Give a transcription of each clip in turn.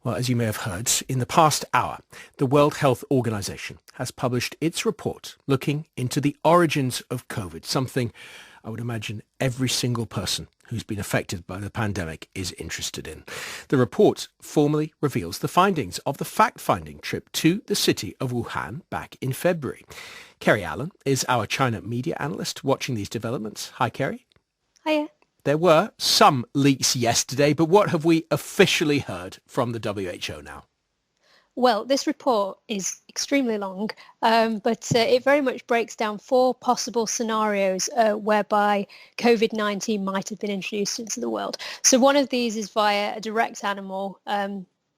Well, as you may have heard, in the past hour, the World Health Organization has published its report looking into the origins of COVID, something I would imagine every single person who's been affected by the pandemic is interested in. The report formally reveals the findings of the fact-finding trip to the city of Wuhan back in February. Kerry Allen is our China media analyst watching these developments. Hi, Kerry. Hiya. There were some leaks yesterday, but what have we officially heard from the WHO now? Well, this report is extremely long, but it very much breaks down 4 possible scenarios whereby COVID-19 might have been introduced into the world. So one of these is via a direct animal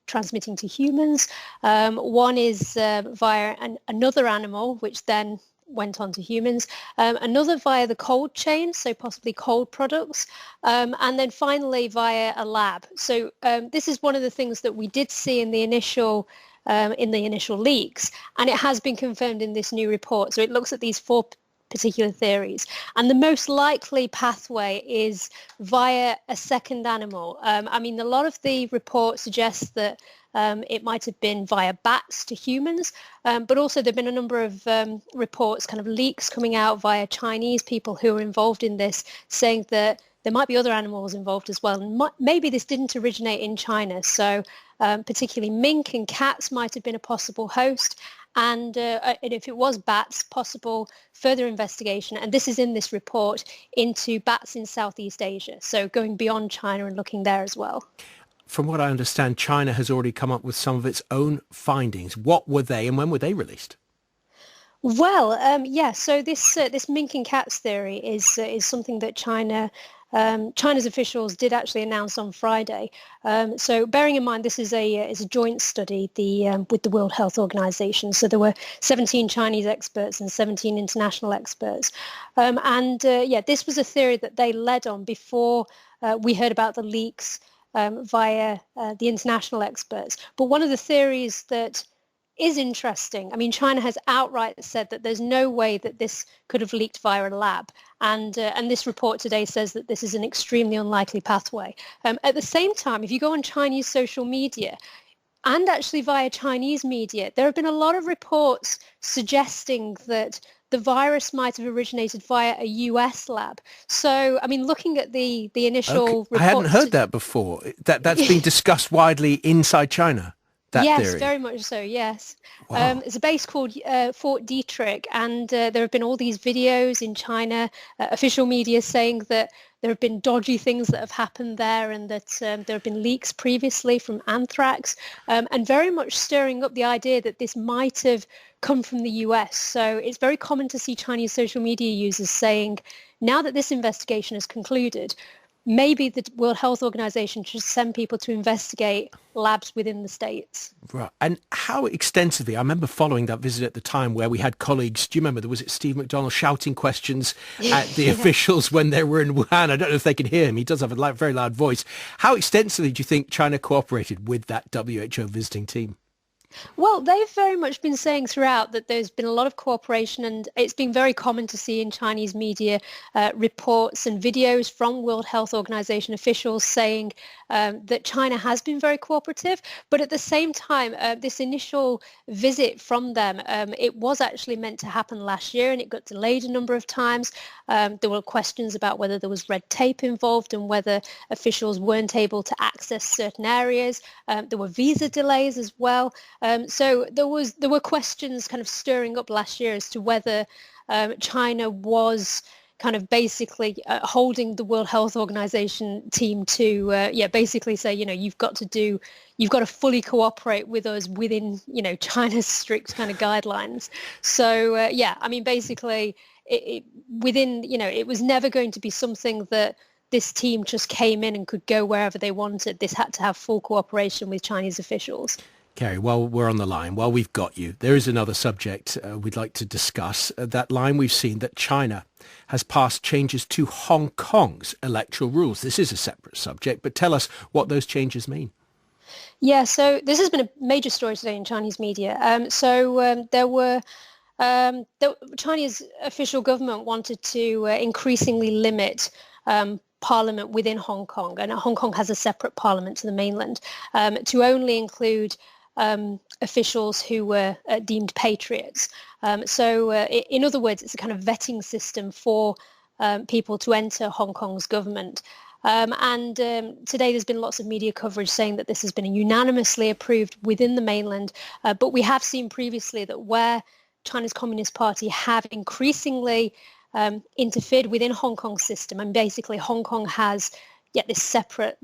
transmitting to humans. One is via another animal, which then went on to humans, another via the cold chain, so possibly cold products, and then finally via a lab. So this is one of the things that we did see in the initial leaks, and it has been confirmed in this new report. So it looks at these 4 particular theories, and the most likely pathway is via a second animal. I mean, a lot of the reports suggest that it might have been via bats to humans, but also there have been a number of reports, kind of leaks coming out via Chinese people who are involved in this, saying that there might be other animals involved as well. And maybe this didn't originate in China, so particularly mink and cats might have been a possible host. And if it was bats, possible further investigation, and this is in this report, into bats in Southeast Asia, so going beyond China and looking there as well. From what I understand, China has already come up with some of its own findings. What were they and when were they released? Well, so this mink and cats theory is something that China's officials did actually announce on Friday. So bearing in mind this is a joint study with the World Health Organization. So there were 17 Chinese experts and 17 international experts. This was a theory that they led on before we heard about the leaks via the international experts. But one of the theories that is interesting. I mean, China has outright said that there's no way that this could have leaked via a lab. And this report today says that this is an extremely unlikely pathway. At the same time, if you go on Chinese social media, and actually via Chinese media, there have been a lot of reports suggesting that the virus might have originated via a US lab. So, I mean, looking at the initial reports... I hadn't heard that before. That's been discussed widely inside China. Yes, theory. Very much so, yes. Wow. It's a base called Fort Detrick, and there have been all these videos in China, official media saying that there have been dodgy things that have happened there, and that there have been leaks previously from anthrax, and very much stirring up the idea that this might have come from the US. So it's very common to see Chinese social media users saying, now that this investigation has concluded, maybe the World Health Organization should send people to investigate labs within the states. Right. And how extensively, I remember following that visit at the time where we had colleagues, do you remember, was it Steve McDonald shouting questions at the officials when they were in Wuhan? I don't know if they can hear him. He does have a very loud voice. How extensively do you think China cooperated with that WHO visiting team? Well, they've very much been saying throughout that there's been a lot of cooperation, and it's been very common to see in Chinese media reports and videos from World Health Organization officials saying that China has been very cooperative. But at the same time, this initial visit from them, it was actually meant to happen last year, and it got delayed a number of times. There were questions about whether there was red tape involved and whether officials weren't able to access certain areas. There were visa delays as well. So there were questions kind of stirring up last year as to whether China was kind of basically holding the World Health Organization team to basically say, you've got to fully cooperate with us within China's strict kind of guidelines. So I mean, basically it was never going to be something that this team just came in and could go wherever they wanted. This had to have full cooperation with Chinese officials. Kerry, while we're on the line, while we've got you, there is another subject we'd like to discuss. That line we've seen that China has passed changes to Hong Kong's electoral rules. This is a separate subject, but tell us what those changes mean. Yeah, so this has been a major story today in Chinese media. The Chinese official government wanted to increasingly limit parliament within Hong Kong, and Hong Kong has a separate parliament to the mainland, to only include officials who were deemed patriots. In other words, it's a kind of vetting system for people to enter Hong Kong's government. Today there's been lots of media coverage saying that this has been unanimously approved within the mainland, but we have seen previously that where China's Communist Party have increasingly interfered within Hong Kong's system, and basically Hong Kong has yet this separate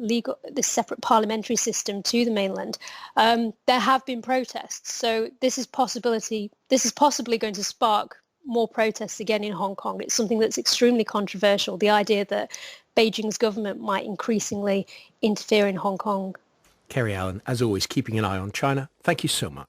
parliamentary system to the mainland, there have been protests. So this is possibly going to spark more protests again in Hong Kong. It's something that's extremely controversial, the idea that Beijing's government might increasingly interfere in Hong Kong. Kerry Allen, as always, keeping an eye on China. Thank you so much.